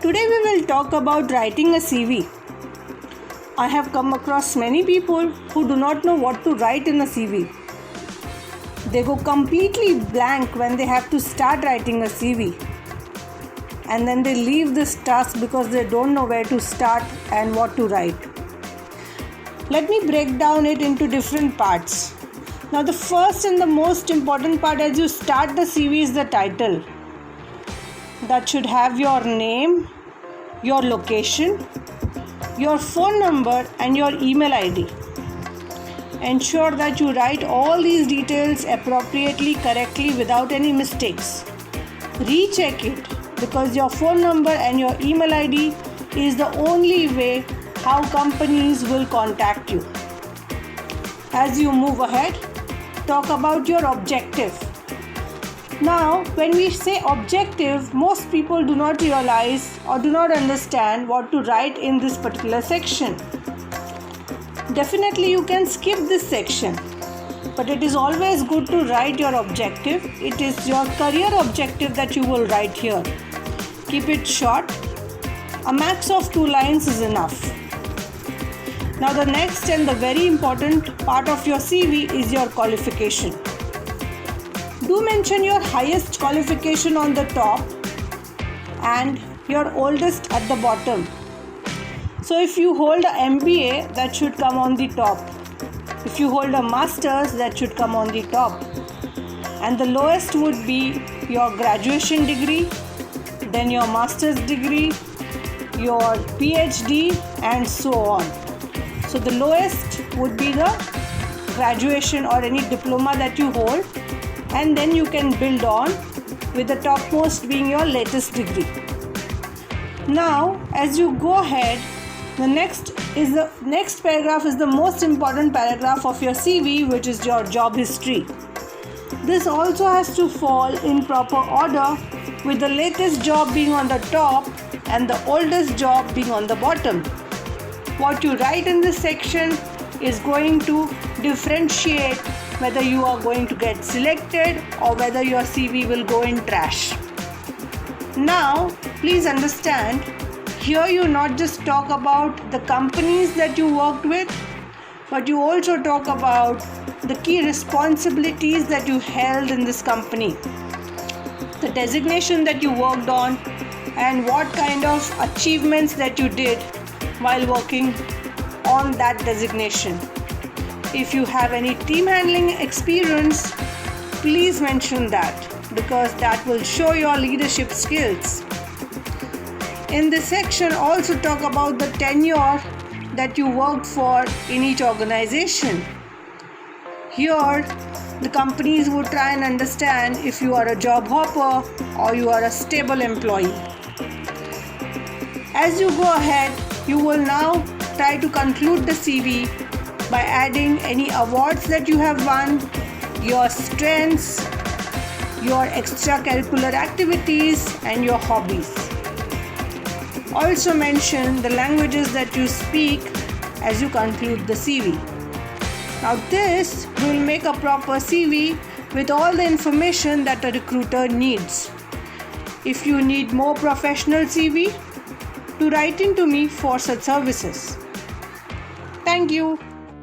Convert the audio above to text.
Today we will talk about writing a CV. I have come across many people who do not know what to write in a CV. They go completely blank when they have to start writing a CV. And then they leave this task because they don't know where to start and what to write. Let me break down it into different parts. Now the first and the most important part as you start the CV is the title. That should have your name, your location, your phone number and your email ID. Ensure that you write all these details appropriately, correctly without any mistakes. Recheck it because your phone number and your email ID is the only way how companies will contact you. As you move ahead, talk about your objective. Now, when we say objective, most people do not realize or do not understand what to write in this particular section. Definitely you can skip this section, but it is always good to write your objective. It is your career objective that you will write here. Keep it short. A max of 2 lines is enough. Now the next and the very important part of your CV is your qualification. Do mention your highest qualification on the top and your oldest at the bottom. So if you hold a MBA, that should come on the top. If you hold a master's, that should come on the top. And the lowest would be your graduation degree, then your master's degree, your PhD and so on. So the lowest would be the graduation or any diploma that you hold, and then you can build on with the topmost being your latest degree. Now as you go ahead, the next paragraph is the most important paragraph of your CV, which is your job history. This also has to fall in proper order, with the latest job being on the top and the oldest job being on the bottom. What you write in this section is going to differentiate whether you are going to get selected or whether your CV will go in trash. Now, please understand, here you not just talk about the companies that you worked with, but you also talk about the key responsibilities that you held in this company, the designation that you worked on, and what kind of achievements that you did while working on that designation. If you have any team handling experience, please mention that because that will show your leadership skills. In this section, also talk about the tenure that you worked for in each organization. Here, the companies would try and understand if you are a job hopper or you are a stable employee. As you go ahead, you will now try to conclude the CV by adding any awards that you have won, your strengths, your extracurricular activities and your hobbies. Also mention the languages that you speak as you conclude the CV. Now this will make a proper CV with all the information that a recruiter needs. If you need more professional CV, to write into me for such services. Thank you.